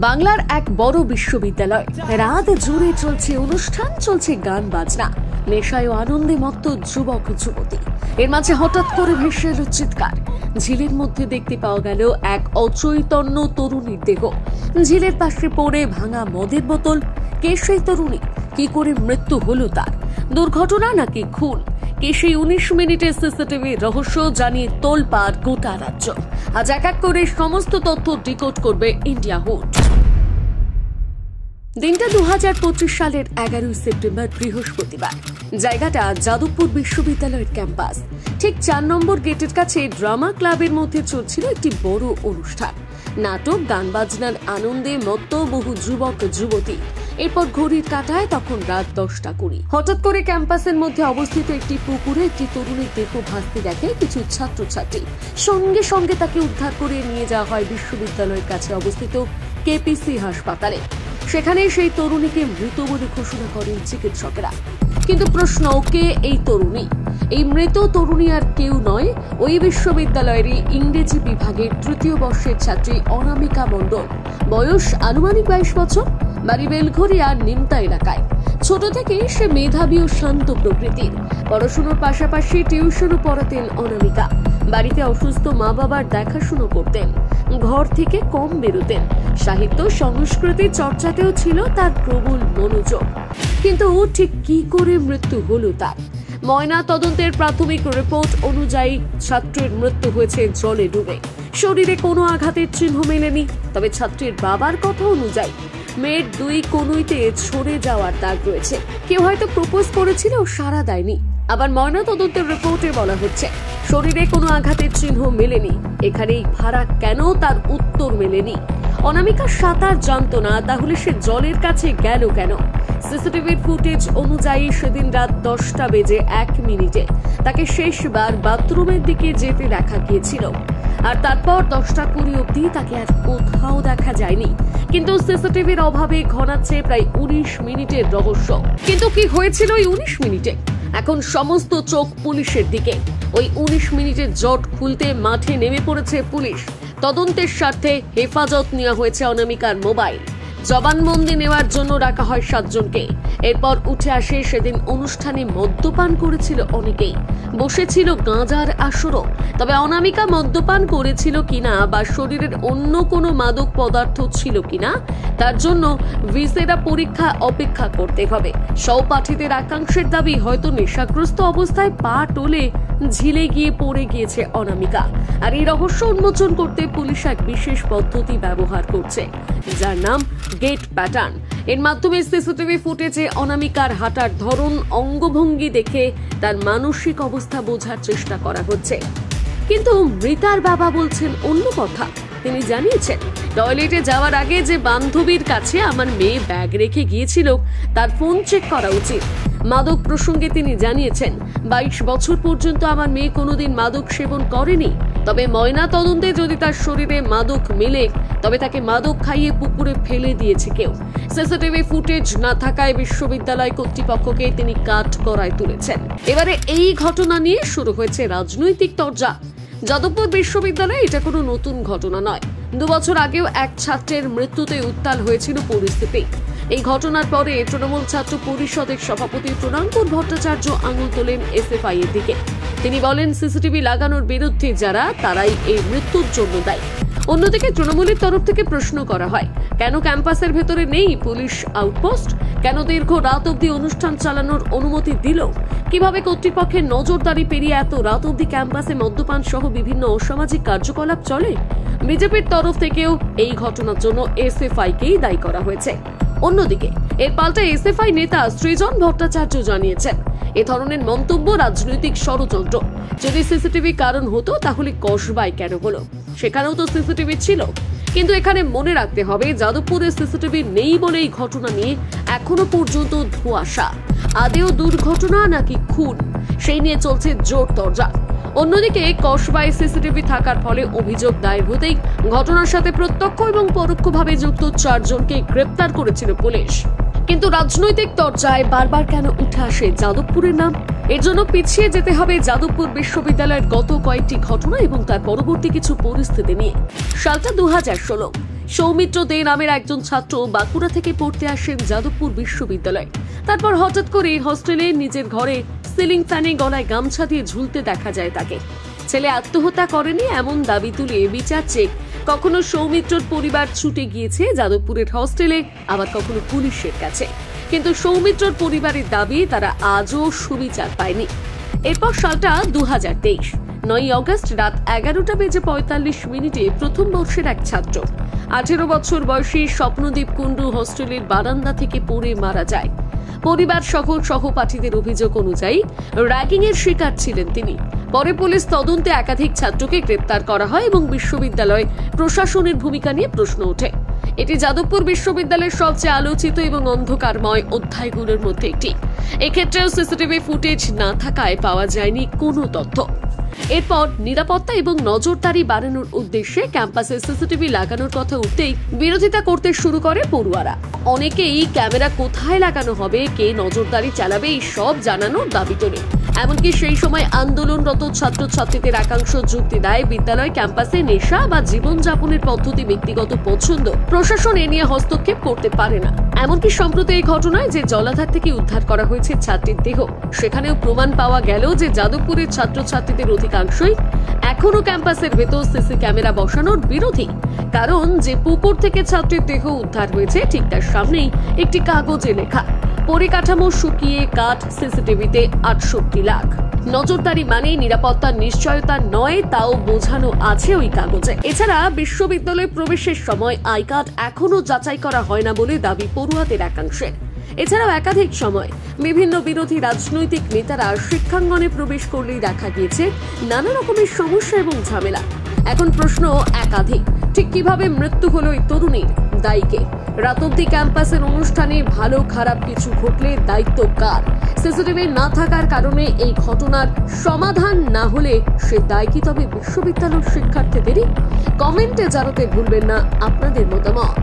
বাংলার এক বড় বিশ্ববিদ্যালয়, রাত জুড়ে চলছে অনুষ্ঠান, চলছে গান বাজনা, নেশায় ও আনন্দে মত্ত যুবক যুবতী। এর মাঝে হঠাৎ করে ভেসে এলো চিৎকার। ঝিলের মধ্যে দেখতে পাওয়া গেল এক অচৈতন্য তরুণীর দেহ। ঝিলের পাশে পড়ে ভাঙা মদের বোতল। কে সেই তরুণী? কি করে মৃত্যু হলো তার? দুর্ঘটনা নাকি খুন? কে সেই 19 মিনিটের সিসিটিভি রহস্য জানিয়ে তোলপাড় গোটা রাজ্য। আজ এক এক করে সমস্ত তথ্য ডিকোড করবে ইন্ডিয়া হুড। দিনটা 2025 সালের 11 সেপ্টেম্বর, বৃহস্পতিবার। জায়গাটা যাদবপুর বিশ্ববিদ্যালয়ের ক্যাম্পাস। ঠিক 4 নম্বর গেটের কাছে ড্রামা ক্লাবের মধ্যে চলছিল একটি বড় অনুষ্ঠান। নাটক, গান বাজনার আনন্দে মত্ত বহু যুবক যুবতী। এরপর ঘড়ির কাঁটায় তখন রাত 10:20। হঠাৎ করে ক্যাম্পাসের মধ্যে অবস্থিত একটি পুকুরে একটি তরুণীর দেহ ভাসতে দেখে কিছু ছাত্রছাত্রী। সঙ্গে সঙ্গে তাকে উদ্ধার করে নিয়ে যাওয়া হয় বিশ্ববিদ্যালয়ের কাছে অবস্থিত কেপিসি হাসপাতালে। সেখানে সেই তরুণীকে মৃত বলে ঘোষণা করেন চিকিৎসকেরা। কিন্তু প্রশ্ন, কে এই তরুণী? এই মৃত তরুণী আর কেউ নয়, ওই বিশ্ববিদ্যালয়েরই ইংরেজি বিভাগের 3য় বর্ষের ছাত্রী অনামিকা মণ্ডল। বয়স আনুমানিক 22 বছর। বাড়ি বেলঘরিয়ার নিমতা এলাকায়। ছোট থেকে সে মেধাবী ও শান্ত প্রকৃতির। পড়াশোনার পাশাপাশি টিউশনও পড়াতেন অনামিকা। বাড়িতে অসুস্থ মা বাবার দেখাশুনো করতেন। ঘর থেকে কম বেরোতেন। সাহিত্য সংস্কৃতি চর্চাতেও ছিল তার প্রবল মনোযোগ। কিন্তু ঠিক কি করে মৃত্যু হলো তার? ময়না তদন্তের প্রাথমিক রিপোর্ট অনুযায়ী ছাত্রের মৃত্যু হয়েছে জলে ডুবে। শরীরে কোনো আঘাতের চিহ্ন মেলেনি। তবে ছাত্রীর বাবার কথা অনুযায়ী মেয়ের 2 কনুইতে ছড়ে যাওয়ার দাগ রয়েছে। কেউ হয়তো প্রপোজ করেছিল ও সাড়া দেয়নি। আবার ময়না তদন্তের রিপোর্টে বলা হচ্ছে শরীরে কোনো আঘাতের চিহ্ন মেলেনি। এখানেই ফারাক কেন, তার উত্তর মেলেনি। অনামিকা সাঁতার জানতো না, তাহলে সে জলের কাছে গেল কেন? সিসিটিভির ফুটেজ অনুযায়ী সেদিন রাত 10:01 তাকে শেষবার বাথরুমের দিকে যেতে দেখা গিয়েছিল। আর তারপর 10:20 অব্দি তাকে আর কোথাও দেখা যায়নি। কিন্তু সিসিটিভির অভাবে ঘনাচ্ছে প্রায় 19 মিনিটের রহস্য। কিন্তু কি হয়েছিল ওই 19 মিনিটে? এখন সমস্ত চোখ পুলিশের দিকে। ওই 19 মিনিটের জট খুলতে মাঠে নেমে পড়েছে পুলিশ। তদন্তের স্বার্থে হেফাজত নেওয়া হয়েছে অনামিকার মোবাইল। জবানবন্দি নেওয়ার জন্য রাখা হয় 7 জনকে। এরপর উঠে আসে সেদিন অনুষ্ঠানে মদ্যপান করেছিল অনেকেই। বসেছিল গাঁজার আসরও। তবে অনামিকা মদ্যপান করেছিল কিনা বা শরীরের অন্য কোনো মাদক পদার্থ ছিল কিনা তার জন্য ভিসেরা পরীক্ষা অপেক্ষা করতে হবে। সহপাঠীদের একাংশের দাবি হয়তো নেশাগ্রস্ত অবস্থায় পা টলে ঝিলে গিয়ে পড়ে গিয়েছে অনামিকা। আর এই রহস্য উন্মোচন করতে পুলিশ এক বিশেষ পদ্ধতি ব্যবহার করছে, যার নাম গেট প্যাটার্ন। এর মাধ্যমে সিসিটিভি ফুটেজে অনামিকার হাঁটার ধরন, অঙ্গভঙ্গি দেখে তার মানসিক অবস্থা বোঝার চেষ্টা করা হচ্ছে। কিন্তু মৃতার বাবা বলছেন অন্য কথা। তিনি জানিয়েছেন টয়লেটে যাওয়ার আগে যে বান্ধবীর কাছে আমার মেয়ে ব্যাগ রেখে গিয়েছিল তার ফোন চেক করা উচিত। মাদক প্রসঙ্গে তিনি জানিয়েছেন 22 বছর পর্যন্ত আমার মেয়ে কোনোদিন মাদক সেবন করেনি। তবে ময়না তদন্তে যদি তার শরীরে মাদক মেলে তবে তাকে মাদক খাইয়ে পুকুরে ফেলে দিয়েছে কেউ। সিসিটিভি ফুটেজ না থাকায় বিশ্ববিদ্যালয় কর্তৃপক্ষকে তিনি কাঠগড়ায় তুলেছেন। এবারে এই ঘটনা নিয়ে শুরু হয়েছে রাজনৈতিক তরজা। যাদবপুর বিশ্ববিদ্যালয়ে এটা কোনো নতুন ঘটনা নয়। 2 বছর আগেও এক ছাত্রের মৃত্যুতে উত্তাল হয়েছিল পরিস্থিতি। এই ঘটনার পরে তৃণমূল ছাত্র পরিষদের সভাপতি প্রণাঙ্কুর ভট্টাচার্য আঙুল তোলেন এসএফআই এর দিকে। তিনি বলেন সিসিটিভি লাগানোর বিরুদ্ধে যারা, তারাই এই মৃত্যুর জন্য দায়ী। অন্যদিকে তৃণমূলের তরফ থেকে প্রশ্ন করা হয়, কেন ক্যাম্পাসের ভেতরে নেই পুলিশ আউটপোস্ট? কেন দীর্ঘ রাত অবধি অনুষ্ঠান চালানোর অনুমতি দিল? কিভাবে কর্তৃপক্ষের নজরদারি পেরিয়ে এত রাত অবধি ক্যাম্পাসে মদ্যপান সহ বিভিন্ন অসামাজিক কার্যকলাপ চলে? বিজেপির তরফ থেকেও এই ঘটনার জন্য এসএফআই-কেই দায়ী করা হয়েছে। অন্যদিকে এর পাল্টা এসএফআই নেতা সৃজন ভট্টাচার্য জানিয়েছেন এ ধরনের মন্তব্য রাজনৈতিক ষড়যন্ত্র। যদি সিসিটিভি কারণ হতো তাহলে কসবায় কেন হলো? সেখানেও তো সিসিটিভি ছিল। কিন্তু এখানে মনে রাখতে হবে যাদবপুরে সিসিটিভি নেই বলে এই ঘটনা নিয়ে এখনো পর্যন্ত ধোঁয়াশা। আদেও দুর্ঘটনা নাকি খুন, সেই নিয়ে চলছে জোর তরজা। অন্যদিকে কসবায় সিসিটিভি থাকার ফলে অভিযোগ দায়ের হতেই ঘটনার সাথে প্রত্যক্ষ এবং পরোক্ষভাবে যুক্ত 4 জনকে গ্রেপ্তার করেছিল পুলিশ। কিন্তু রাজনৈতিক তরজায় বারবার কেন উঠে আসে যাদবপুরের নাম? এর জন্য পিছিয়ে যেতে হবে যাদবপুর বিশ্ববিদ্যালয়ের গত কয়েকটি ঘটনা এবং তার পরবর্তী কিছু পরিস্থিতি নিয়ে। সালটা 2016। সৌমিত্র দে নামের একজন ছাত্র বাঁকুড়া থেকে পড়তে আসেন যাদবপুর বিশ্ববিদ্যালয়ে। তারপর হঠাৎ করে হস্টেলে নিজের ঘরে সিলিং ফ্যানে গলায় গামছা দিয়ে ঝুলতে দেখা যায় তাকে। ছেলে আত্মহত্যা করেনি এমন দাবি তুলে বিচার চেক কখনো সৌমিত্রর পরিবার ছুটে গিয়েছে যাদবপুরের হস্টেলে, আবার কখনো পুলিশের কাছে, কিন্তু সৌমিত্রর পরিবারের দাবি তারা আজও সুবিচার পায়নি। এরপর সালটা 2023, 9 অগস্ট রাত 11:45 প্রথম বর্ষের এক ছাত্র 18 বছর বয়সী স্বপ্নদীপ কুণ্ডু হস্টেলের বারান্দা থেকে পড়ে মারা যায়। পরিবার সহ সহপাঠীদের অভিযোগ অনুযায়ী র্যাগিং এর শিকার ছিলেন তিনি। পরে পুলিশ তদন্তে একাধিক ছাত্রকে গ্রেপ্তার করা হয় এবং বিশ্ববিদ্যালয় প্রশাসনের ভূমিকা নিয়ে প্রশ্ন ওঠে। এটি যাদবপুর বিশ্ববিদ্যালয়ের সবচেয়ে আলোচিত এবং অন্ধকারময় অধ্যায়গুলোর মধ্যে একটি। এক্ষেত্রেও সিসিটিভি ফুটেজ না থাকায় পাওয়া যায়নি কোনো তথ্য। এরপর নিরাপত্তা এবং নজরদারি বাড়ানোর উদ্দেশ্যে ক্যাম্পাসে সিসিটিভি লাগানোর কথা উঠতেই বিরোধিতা করতে শুরু করে পড়ুয়ারা। অনেকেই ক্যামেরা কোথায় লাগানো হবে, কে নজরদারি চালাবে এই সব জানানোর দাবি তোলে। এমনকি সেই সময় আন্দোলনরত ছাত্রছাত্রীদের একাংশ যুক্তি দেয় বিদ্যালয় ক্যাম্পাসে নেশা বা জীবনযাপনের পদ্ধতি ব্যক্তিগত পছন্দ, প্রশাসন এ নিয়ে হস্তক্ষেপ করতে পারে না। এমনকি সম্প্রতি এই ঘটনায় যে জলাধার থেকে উদ্ধার করা হয়েছে ছাত্রীর দেহ, সেখানেও প্রমাণ পাওয়া গেল যে যাদবপুরের ছাত্রছাত্রীদের অধিকাংশই এখনো ক্যাম্পাসের ভেতর সিসি ক্যামেরা বসানোর বিরোধী। কারণ যে পুকুর থেকে ছাত্রীর দেহ উদ্ধার হয়েছে ঠিক তার সামনেই একটি কাগজে লেখা পরিকাঠামো শুকিয়ে কাঠ সিসিটিভিতে 68 লাখ। নজরদারি মানে নিরাপত্তার নিশ্চয়তা নয়, তাও বোঝানো আছে ওই কাগজে। এছাড়া বিশ্ববিদ্যালয়ে প্রবেশের সময় আই কার্ড এখনো যাচাই করা হয় না বলে দাবি পড়ুয়াদের একাংশের। এছাড়াও একাধিক সময় বিভিন্ন বিরোধী রাজনৈতিক নেতারা শিক্ষাঙ্গনে প্রবেশ করলেই দেখা গিয়েছে নানা রকমের সমস্যা এবং ঝামেলা। এখন প্রশ্ন একাধিক, ঠিক কিভাবে মৃত্যু হলো এই তরুণীর, দায়ীকে? রাত অবধি ক্যাম্পাসের অনুষ্ঠানে ভালো খারাপ কিছু ঘটলে দায়িত্ব কার? সিসিটিভি না থাকার কারণে এই ঘটনার সমাধান না হলে সে দায় কি তবে বিশ্ববিদ্যালয়ের শিক্ষার্থীদেরই? কমেন্টে জানাতে ভুলবেন না আপনাদের মতামত।